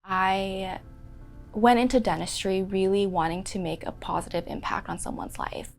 I went into dentistry really wanting to make a positive impact on someone's life.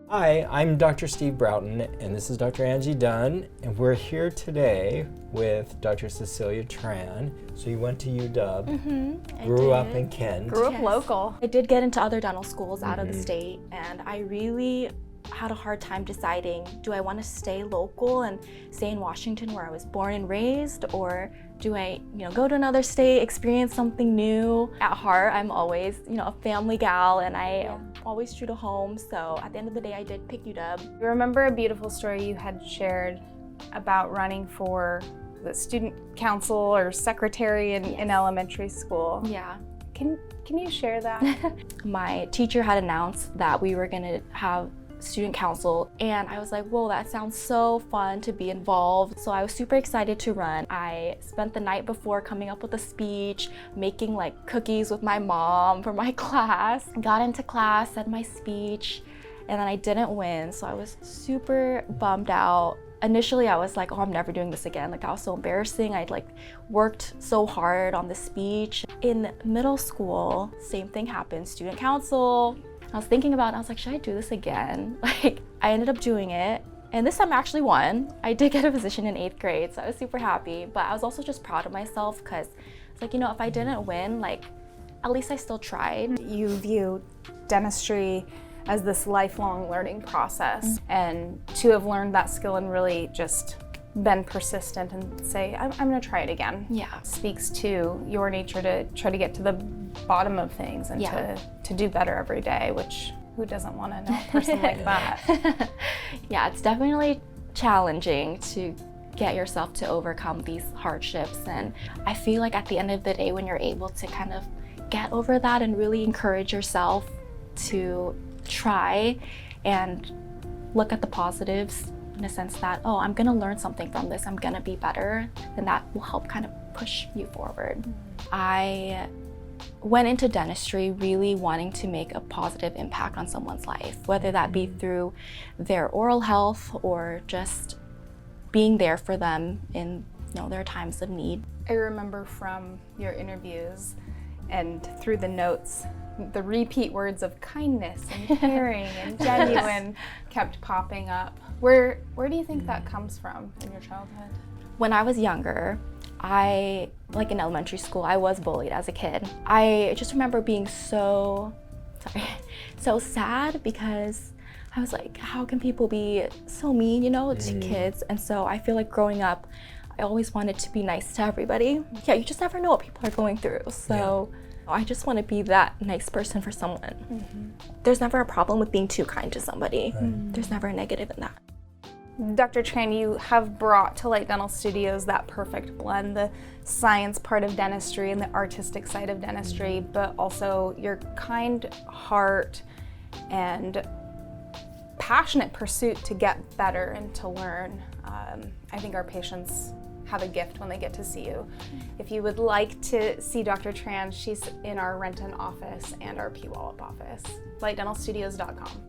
Hi, I'm Dr. Steve Broughton, and this is Dr. Angie Dunn, and we're here today with Dr. Cecilia Tran. So you went to UW, grew up in Kent. Grew up local. I did get into other dental schools out of the state, and I really had a hard time deciding, do I want to stay local and stay in Washington where I was born and raised, or do I, go to another state, experience something new? At heart, I'm always, a family gal, and I am always true to home. So at the end of the day, I did pick UW. I remember a beautiful story you had shared about running for the student council or secretary in elementary school. Yeah. Can you share that? My teacher had announced that we were going to have student council, and I was like, whoa, that sounds so fun to be involved. So I was super excited to run. I spent the night before coming up with a speech, making like cookies with my mom for my class. Got into class, said my speech, and then I didn't win. So I was super bummed out. Initially, I was like, oh, I'm never doing this again. Like, that was so embarrassing. I'd worked so hard on the speech. In middle school, same thing happened, student council. I was thinking about it, I was like, should I do this again? I ended up doing it, and this time I actually won. I did get a position in 8th grade, so I was super happy, but I was also just proud of myself because it's like, if I didn't win, at least I still tried. You view dentistry as this lifelong learning process, and to have learned that skill and really just been persistent and say, I'm gonna try it again. Yeah. Speaks to your nature to try to get to the bottom of things and to do better every day, which who doesn't want to know a person like that? Yeah, it's definitely challenging to get yourself to overcome these hardships, and I feel like at the end of the day, when you're able to kind of get over that and really encourage yourself to try and look at the positives in a sense that, oh, I'm gonna learn something from this, I'm gonna be better, then that will help kind of push you forward. I went into dentistry really wanting to make a positive impact on someone's life, whether that be through their oral health or just being there for them in their times of need. I remember from your interviews and through the notes, the repeat words of kindness and caring and genuine kept popping up. Where do you think that comes from in your childhood? When I was younger, in elementary school, I was bullied as a kid. I just remember being so sad because I was like, how can people be so mean, to kids? And so I feel like growing up, I always wanted to be nice to everybody. Yeah, you just never know what people are going through. So I just want to be that nice person for someone. There's never a problem with being too kind to somebody. There's never a negative in that. Dr. Tran, you have brought to Light Dental Studios that perfect blend, the science part of dentistry and the artistic side of dentistry, but also your kind heart and passionate pursuit to get better and to learn. I think our patients have a gift when they get to see you. If you would like to see Dr. Tran, she's in our Renton office and our Puyallup office. lightdentalstudios.com.